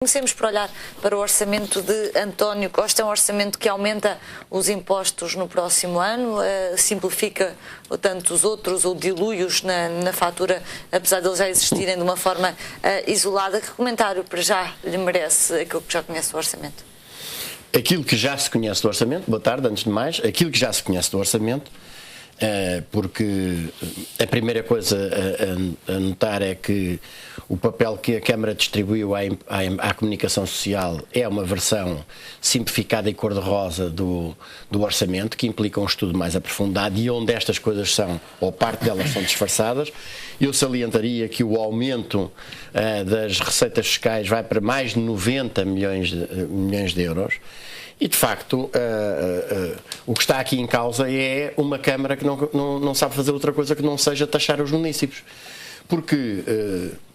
Comecemos por olhar para o orçamento de António Costa, é um orçamento que aumenta os impostos no próximo ano, simplifica tanto os outros ou dilui-os na fatura, apesar de eles já existirem de uma forma isolada. Que comentário para já lhe merece aquilo que já conhece do orçamento? Aquilo que já se conhece do orçamento, boa tarde, antes de mais, aquilo que já se conhece do orçamento, porque a primeira coisa a notar é que o papel que a Câmara distribuiu à comunicação social é uma versão simplificada e cor-de-rosa do orçamento, que implica um estudo mais aprofundado e onde estas coisas são, ou parte delas são disfarçadas. Eu salientaria que o aumento das receitas fiscais vai para mais de 90 milhões de euros. E, de facto, o que está aqui em causa é uma Câmara que não sabe fazer outra coisa que não seja taxar os municípios. Porque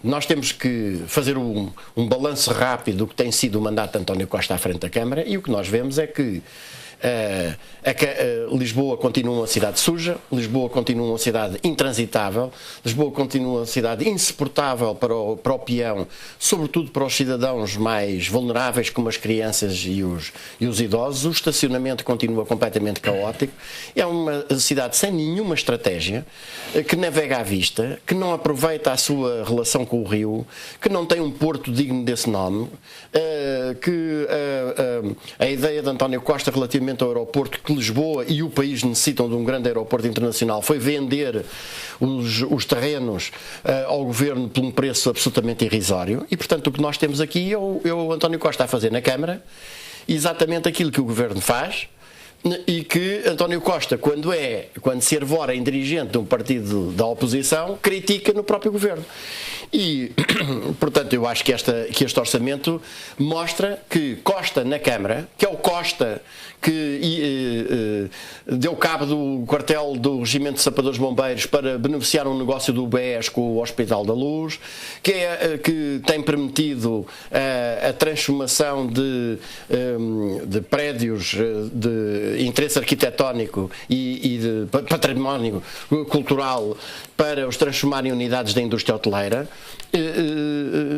nós temos que fazer um balanço rápido do que tem sido o mandato de António Costa à frente da Câmara, e o que nós vemos é que Lisboa continua uma cidade suja, Lisboa continua uma cidade intransitável, Lisboa continua uma cidade insuportável para o peão, sobretudo para os cidadãos mais vulneráveis, como as crianças e os idosos. O estacionamento continua completamente caótico. É uma cidade sem nenhuma estratégia, que navega à vista, que não aproveita a sua relação com o rio, que não tem um porto digno desse nome, que a ideia de António Costa relativamente ao aeroporto, que Lisboa e o país necessitam de um grande aeroporto internacional, foi vender os terrenos ao governo por um preço absolutamente irrisório. E, portanto, o que nós temos aqui é o António Costa a fazer na Câmara exatamente aquilo que o governo faz, e que António Costa, quando se arvora em dirigente de um partido da oposição, critica no próprio governo. E, portanto, eu acho que este orçamento mostra que Costa na Câmara, que é o Costa que deu cabo do quartel do Regimento de Sapadores Bombeiros para beneficiar um negócio do BES com o Hospital da Luz, que tem permitido a transformação de prédios de interesse arquitetónico e de património cultural para os transformar em unidades da indústria hoteleira.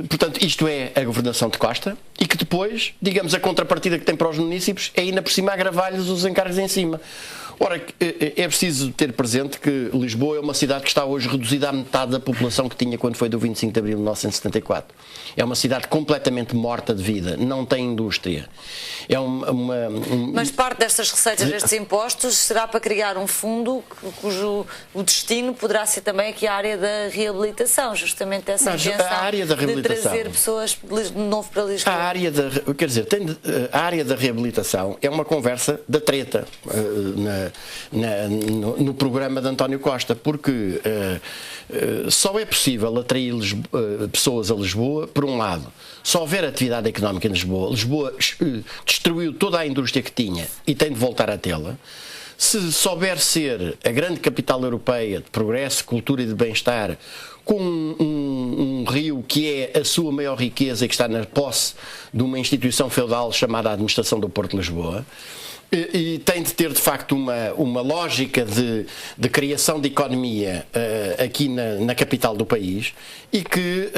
Portanto, isto é a governação de Costa, e que depois, digamos, a contrapartida que tem para os municípios é ainda por cima agravar-lhes os encargos em cima. Ora, é preciso ter presente que Lisboa é uma cidade que está hoje reduzida à metade da população que tinha quando foi do 25 de abril de 1974. É uma cidade completamente morta de vida, não tem indústria. Mas parte destas receitas, destes impostos, será para criar um fundo cujo o destino poderá ser também aqui a área da reabilitação, justamente essa intenção de trazer pessoas de novo para Lisboa. A área da reabilitação é uma conversa da treta no programa de António Costa, porque só é possível atrair pessoas a Lisboa, por um lado, só houver atividade económica em Lisboa. Lisboa destruiu toda a indústria que tinha e tem de voltar a tê-la. Se souber ser a grande capital europeia de progresso, cultura e de bem-estar, com um rio que é a sua maior riqueza e que está na posse de uma instituição feudal chamada Administração do Porto de Lisboa, e tem de ter de facto uma lógica de criação de economia aqui na capital do país, e que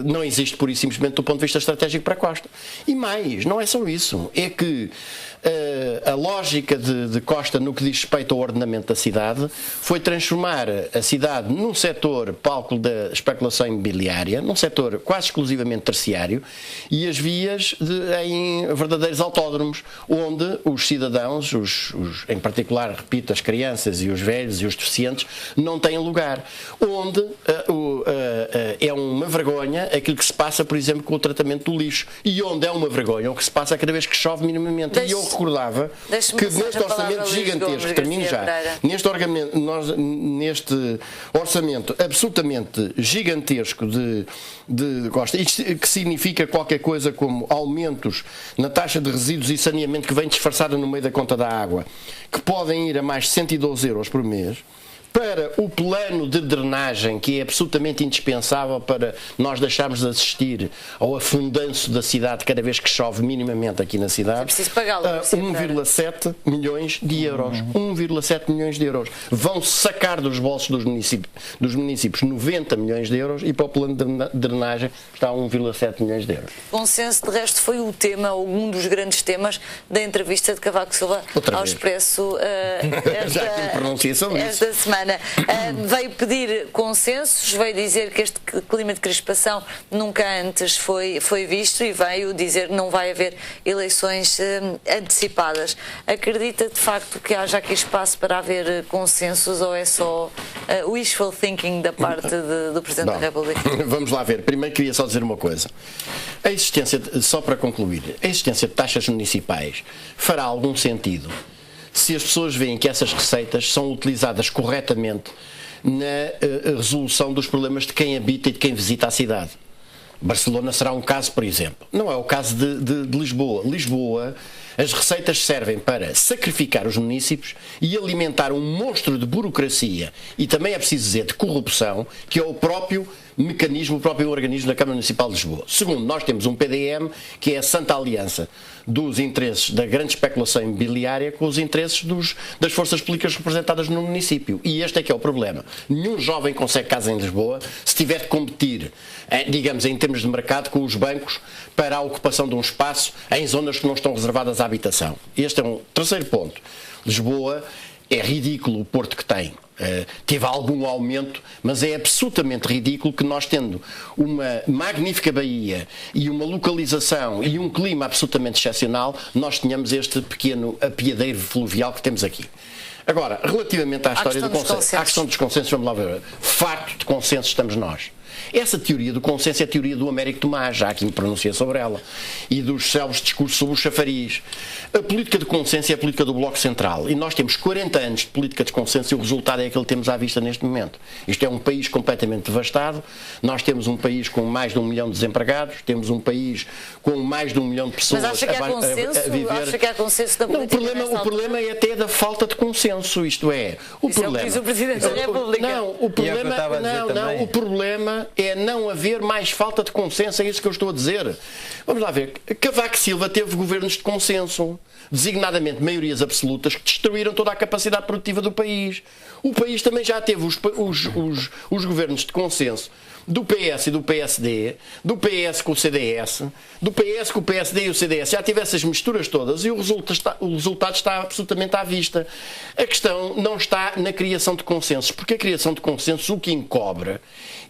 não existe pura e simplesmente do ponto de vista estratégico para Costa. E mais, não é só isso, é que a lógica de Costa no que diz respeito ao ordenamento da cidade foi transformar a cidade num setor palco da especulação imobiliária, num setor quase exclusivamente terciário, e as vias em verdadeiros autódromos, onde os cidadãos, em particular, repito, as crianças e os velhos e os deficientes, não têm lugar. Onde é uma vergonha aquilo que se passa, por exemplo, com o tratamento do lixo, e onde é uma vergonha o que se passa cada vez que chove minimamente. E eu recordava que neste orçamento gigantesco, termino já, neste orçamento absolutamente gigantesco de Costa, que significa qualquer coisa como aumentos na taxa de resíduos e saneamento que vem disfarçada no meio da conta da água, que podem ir a mais de 112 euros por mês, para o plano de drenagem, que é absolutamente indispensável para nós deixarmos de assistir ao afundanço da cidade cada vez que chove minimamente aqui na cidade. É preciso pagá-lo. 1,7 milhões de euros. 1,7 milhões de euros. Vão sacar dos bolsos dos municípios 90 milhões de euros e para o plano de drenagem está 1,7 milhões de euros. Consenso, de resto, foi o tema, ou um dos grandes temas da entrevista de Cavaco Silva ao Expresso esta semana. Veio pedir consensos, veio dizer que este clima de crispação nunca antes foi visto e veio dizer que não vai haver eleições antecipadas. Acredita de facto que haja aqui espaço para haver consensos ou é só wishful thinking da parte do Presidente da República? Vamos lá ver. Primeiro queria só dizer uma coisa. A existência, só para concluir, a existência de taxas municipais fará algum sentido se as pessoas veem que essas receitas são utilizadas corretamente na resolução dos problemas de quem habita e de quem visita a cidade. Barcelona será um caso, por exemplo. Não é o caso de Lisboa. Lisboa, as receitas servem para sacrificar os municípios e alimentar um monstro de burocracia e também é preciso dizer de corrupção, que é o próprio mecanismo, o próprio organismo da Câmara Municipal de Lisboa. Segundo, nós temos um PDM que é a santa aliança dos interesses da grande especulação imobiliária com os interesses das forças políticas representadas no município. E este é que é o problema. Nenhum jovem consegue casa em Lisboa se tiver de competir, digamos, em termos de mercado com os bancos para a ocupação de um espaço em zonas que não estão reservadas à habitação. Este é um terceiro ponto. Lisboa é ridículo o porto que tem. Teve algum aumento, mas é absolutamente ridículo que nós, tendo uma magnífica baía e uma localização e um clima absolutamente excepcional, nós tenhamos este pequeno apiadeiro fluvial que temos aqui. Agora, relativamente à história do consenso, à questão dos consensos, vamos lá ver. Farto de consenso estamos nós. Essa teoria do consenso é a teoria do Américo Tomás, já aqui me pronunciei sobre ela, e dos célebres discursos sobre o chafariz. A política de consenso é a política do Bloco Central, e nós temos 40 anos de política de consenso e o resultado é aquele que temos à vista neste momento. Isto é um país completamente devastado, nós temos um país com mais de 1 milhão de desempregados, temos um país com mais de 1 milhão de pessoas a viver... Acha que há consenso da política? Não, o problema é até da falta de consenso, isto é... O problema, é o que diz o Presidente da República. O problema é não haver mais falta de consenso, é isso que eu estou a dizer. Vamos lá ver. Cavaco Silva teve governos de consenso, designadamente maiorias absolutas, que destruíram toda a capacidade produtiva do país. O país também já teve os governos de consenso do PS e do PSD, do PS com o CDS, do PS com o PSD e o CDS, já tive essas misturas todas e o resultado está absolutamente à vista. A questão não está na criação de consensos, porque a criação de consensos o que encobre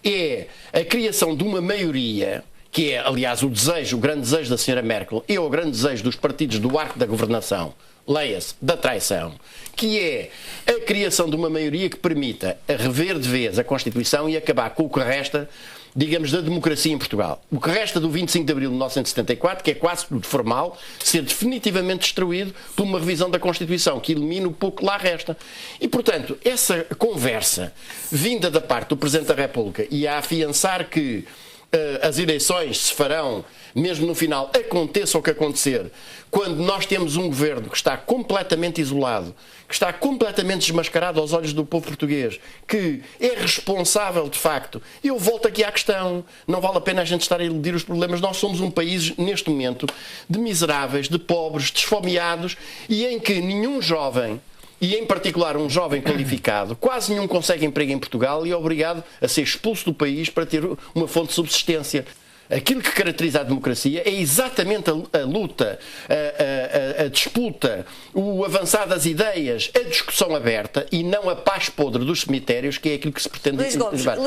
é a criação de uma maioria, que é, aliás, o grande desejo da Sra. Merkel e o grande desejo dos partidos do arco da governação, leia-se, da traição, que é a criação de uma maioria que permita rever de vez a Constituição e acabar com o que resta, digamos, da democracia em Portugal. O que resta do 25 de abril de 1974, que é quase tudo formal, ser definitivamente destruído por uma revisão da Constituição, que elimina o pouco que lá resta. E, portanto, essa conversa vinda da parte do Presidente da República e a afiançar que as eleições se farão, mesmo no final, aconteça o que acontecer, quando nós temos um governo que está completamente isolado, que está completamente desmascarado aos olhos do povo português, que é responsável, de facto. Eu volto aqui à questão, não vale a pena a gente estar a eludir os problemas. Nós somos um país, neste momento, de miseráveis, de pobres, de esfomeados, e em que nenhum jovem, e em particular um jovem qualificado, quase nenhum consegue emprego em Portugal e é obrigado a ser expulso do país para ter uma fonte de subsistência. Aquilo que caracteriza a democracia é exatamente a luta, a disputa, o avançar das ideias, a discussão aberta e não a paz podre dos cemitérios, que é aquilo que se pretende levar.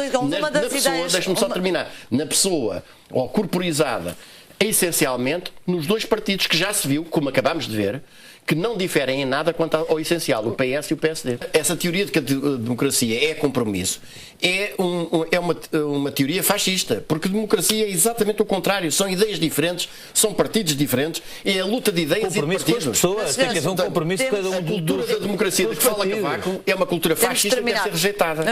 Deixe-me só terminar. Na pessoa, ou corporizada, essencialmente, nos dois partidos que já se viu, como acabámos de ver, que não diferem em nada quanto ao essencial, o PS e o PSD. Essa teoria de que a democracia é compromisso é uma teoria fascista, porque democracia é exatamente o contrário, são ideias diferentes, são partidos diferentes, é a luta de ideias e de partidos. Com as pessoas, tem que haver um compromisso com cada um. A cultura da democracia de que fala Cavaco é uma cultura fascista que deve ser rejeitada.